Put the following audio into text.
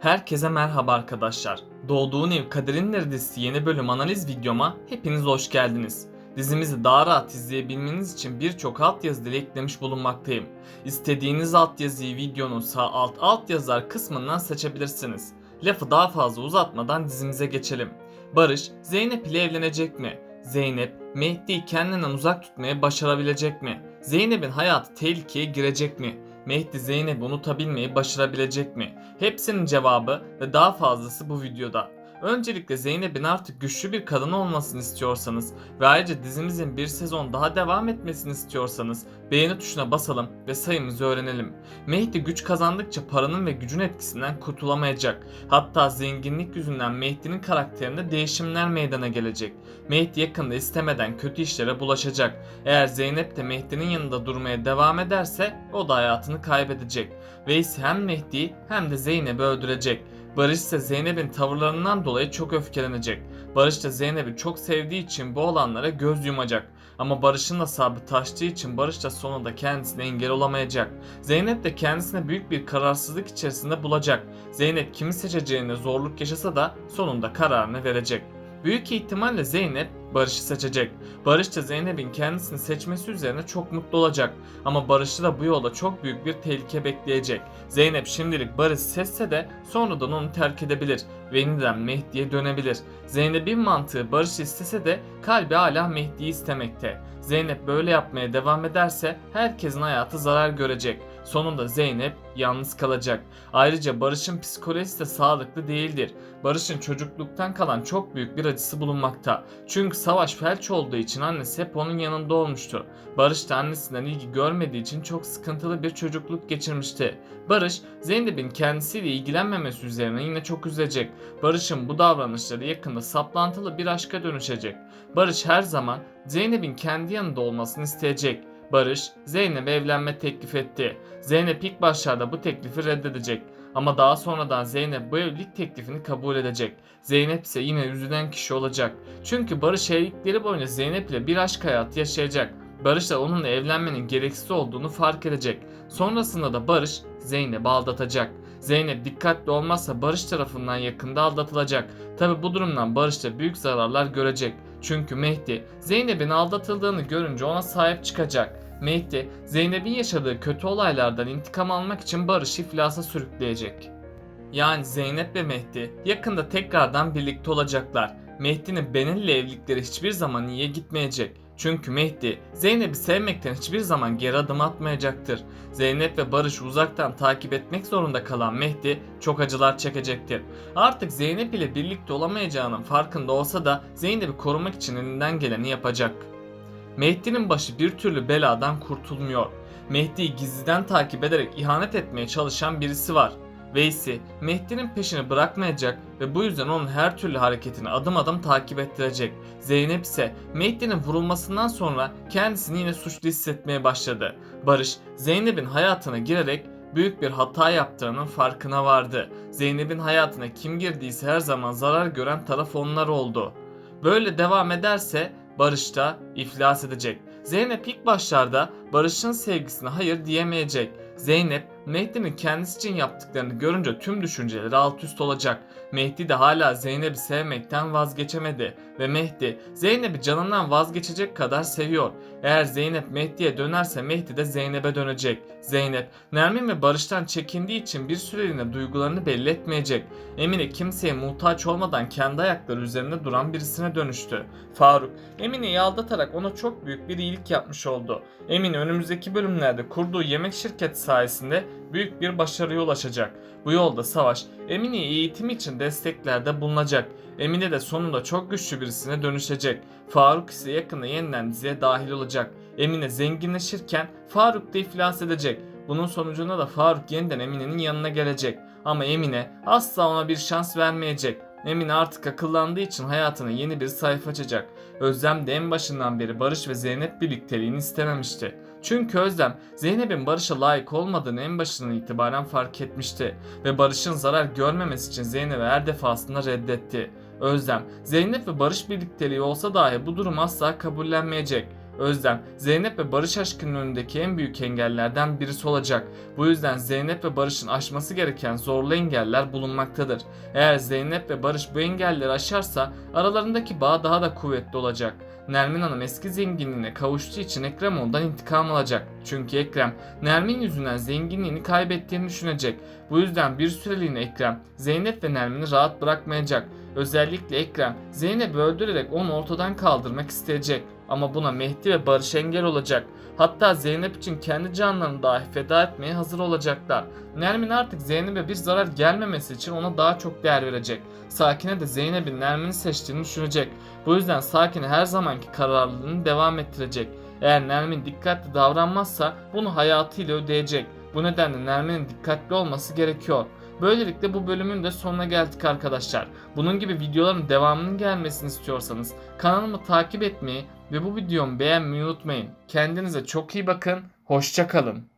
Herkese merhaba arkadaşlar. Doğduğun Ev Kaderindir dizisi yeni bölüm analiz videoma hepiniz hoş geldiniz. Dizimizi daha rahat izleyebilmeniz için birçok altyazı dili eklemiş bulunmaktayım. İstediğiniz altyazıyı videonun sağ altyazılar kısmından seçebilirsiniz. Lafı daha fazla uzatmadan dizimize geçelim. Barış, Zeynep ile evlenecek mi? Zeynep, Mehdi'yi kendinden uzak tutmaya başarabilecek mi? Zeynep'in hayatı tehlikeye girecek mi? Mehdi Zeynep'i unutabilmeyi başarabilecek mi? Hepsinin cevabı ve daha fazlası bu videoda. Öncelikle Zeynep'in artık güçlü bir kadın olmasını istiyorsanız ve ayrıca dizimizin bir sezon daha devam etmesini istiyorsanız beğeni tuşuna basalım ve sayımızı öğrenelim. Mehdi güç kazandıkça paranın ve gücün etkisinden kurtulamayacak. Hatta zenginlik yüzünden Mehdi'nin karakterinde değişimler meydana gelecek. Mehdi yakında istemeden kötü işlere bulaşacak. Eğer Zeynep de Mehdi'nin yanında durmaya devam ederse o da hayatını kaybedecek. Veys hem Mehdi'yi hem de Zeynep'i öldürecek. Barış ise Zeynep'in tavırlarından dolayı çok öfkelenecek. Barış da Zeynep'i çok sevdiği için bu olanlara göz yumacak. Ama Barış'ın da sabrı taştığı için Barış da sonunda kendisine engel olamayacak. Zeynep de kendisine büyük bir kararsızlık içerisinde bulacak. Zeynep kimi seçeceğine zorluk yaşasa da sonunda kararını verecek. Büyük ihtimalle Zeynep Barış'ı seçecek. Barış da Zeynep'in kendisini seçmesi üzerine çok mutlu olacak. Ama Barış'ı da bu yolda çok büyük bir tehlike bekleyecek. Zeynep şimdilik Barış'ı seçse de sonradan onu terk edebilir ve yeniden Mehdi'ye dönebilir. Zeynep'in mantığı Barış'ı istese de kalbi hala Mehdi'yi istemekte. Zeynep böyle yapmaya devam ederse herkesin hayatı zarar görecek. Sonunda Zeynep yalnız kalacak. Ayrıca Barış'ın psikolojisi de sağlıklı değildir. Barış'ın çocukluktan kalan çok büyük bir acısı bulunmakta. Çünkü Savaş felç olduğu için annesi hep onun yanında olmuştu. Barış da annesinden ilgi görmediği için çok sıkıntılı bir çocukluk geçirmişti. Barış, Zeynep'in kendisiyle ilgilenmemesi üzerine yine çok üzülecek. Barış'ın bu davranışları yakında saplantılı bir aşka dönüşecek. Barış her zaman Zeynep'in kendi yanında olmasını isteyecek. Barış, Zeynep'e evlenme teklif etti. Zeynep ilk başlarda bu teklifi reddedecek. Ama daha sonradan Zeynep bu evlilik teklifini kabul edecek. Zeynep ise yine üzülen kişi olacak. Çünkü Barış evlilikleri boyunca Zeynep ile bir aşk hayatı yaşayacak. Barış da onunla evlenmenin gereksiz olduğunu fark edecek. Sonrasında da Barış Zeynep'i aldatacak. Zeynep dikkatli olmazsa Barış tarafından yakında aldatılacak. Tabi bu durumdan Barış da büyük zararlar görecek. Çünkü Mehdi Zeynep'in aldatıldığını görünce ona sahip çıkacak. Mehdi, Zeynep'in yaşadığı kötü olaylardan intikam almak için Barış'ı iflasa sürükleyecek. Yani Zeynep ve Mehdi yakında tekrardan birlikte olacaklar. Mehdi'nin Benelli evlilikleri hiçbir zaman iyiye gitmeyecek. Çünkü Mehdi, Zeynep'i sevmekten hiçbir zaman geri adım atmayacaktır. Zeynep ve Barış'ı uzaktan takip etmek zorunda kalan Mehdi çok acılar çekecektir. Artık Zeynep ile birlikte olamayacağının farkında olsa da Zeynep'i korumak için elinden geleni yapacak. Mehdi'nin başı bir türlü beladan kurtulmuyor. Mehdi'yi gizliden takip ederek ihanet etmeye çalışan birisi var. Veysi, Mehdi'nin peşini bırakmayacak ve bu yüzden onun her türlü hareketini adım adım takip ettirecek. Zeynep ise Mehdi'nin vurulmasından sonra kendisini yine suçlu hissetmeye başladı. Barış, Zeynep'in hayatına girerek büyük bir hata yaptığının farkına vardı. Zeynep'in hayatına kim girdiyse her zaman zarar gören taraf onlar oldu. Böyle devam ederse Barış da iflas edecek. Zeynep ilk başlarda Barış'ın sevgisine hayır diyemeyecek. Zeynep, Mehdi'nin kendisi için yaptıklarını görünce tüm düşünceleri alt üst olacak. Mehdi de hala Zeynep'i sevmekten vazgeçemedi ve Mehdi, Zeynep'i canından vazgeçecek kadar seviyor. Eğer Zeynep Mehdi'ye dönerse Mehdi de Zeynep'e dönecek. Zeynep, Nermin ve Barış'tan çekindiği için bir süreliğine duygularını belli etmeyecek. Emine kimseye muhtaç olmadan kendi ayakları üzerinde duran birisine dönüştü. Faruk, Emine'yi aldatarak ona çok büyük bir iyilik yapmış oldu. Emine önümüzdeki bölümlerde kurduğu yemek şirketi sayesinde büyük bir başarıya ulaşacak. Bu yolda Savaş, Emine'yi eğitimi için desteklerde bulunacak. Emine de sonunda çok güçlü birisine dönüşecek. Faruk ise yakında yeniden diziye dahil olacak. Emine zenginleşirken Faruk da iflas edecek. Bunun sonucunda da Faruk yeniden Emine'nin yanına gelecek. Ama Emine asla ona bir şans vermeyecek. Emine artık akıllandığı için hayatına yeni bir sayfa açacak. Özlem de en başından beri Barış ve Zeynep birlikteliğini istememişti. Çünkü Özlem, Zeynep'in Barış'a layık olmadığını en başından itibaren fark etmişti ve Barış'ın zarar görmemesi için Zeynep'i her defasında reddetti. Özlem, Zeynep ve Barış birlikteliği olsa dahi bu durum asla kabullenmeyecek. Özlem, Zeynep ve Barış aşkının önündeki en büyük engellerden birisi olacak. Bu yüzden Zeynep ve Barış'ın aşması gereken zorlu engeller bulunmaktadır. Eğer Zeynep ve Barış bu engelleri aşarsa aralarındaki bağ daha da kuvvetli olacak. Nermin Hanım eski zenginliğine kavuştuğu için Ekrem ondan intikam alacak. Çünkü Ekrem, Nermin yüzünden zenginliğini kaybettiğini düşünecek. Bu yüzden bir süreliğine Ekrem, Zeynep ve Nermin'i rahat bırakmayacak. Özellikle Ekrem, Zeynep'i öldürerek onu ortadan kaldırmak isteyecek. Ama buna Mehdi ve Barış engel olacak. Hatta Zeynep için kendi canlarını dahi feda etmeye hazır olacaklar. Nermin artık Zeynep'e bir zarar gelmemesi için ona daha çok değer verecek. Sakine de Zeynep'in Nermin'i seçtiğini düşünecek. Bu yüzden Sakine her zamanki kararlılığını devam ettirecek. Eğer Nermin dikkatli davranmazsa bunu hayatıyla ödeyecek. Bu nedenle Nermin'in dikkatli olması gerekiyor. Böylelikle bu bölümün de sonuna geldik arkadaşlar. Bunun gibi videoların devamının gelmesini istiyorsanız kanalımı takip etmeyi ve bu videomu beğenmeyi unutmayın. Kendinize çok iyi bakın. Hoşça kalın.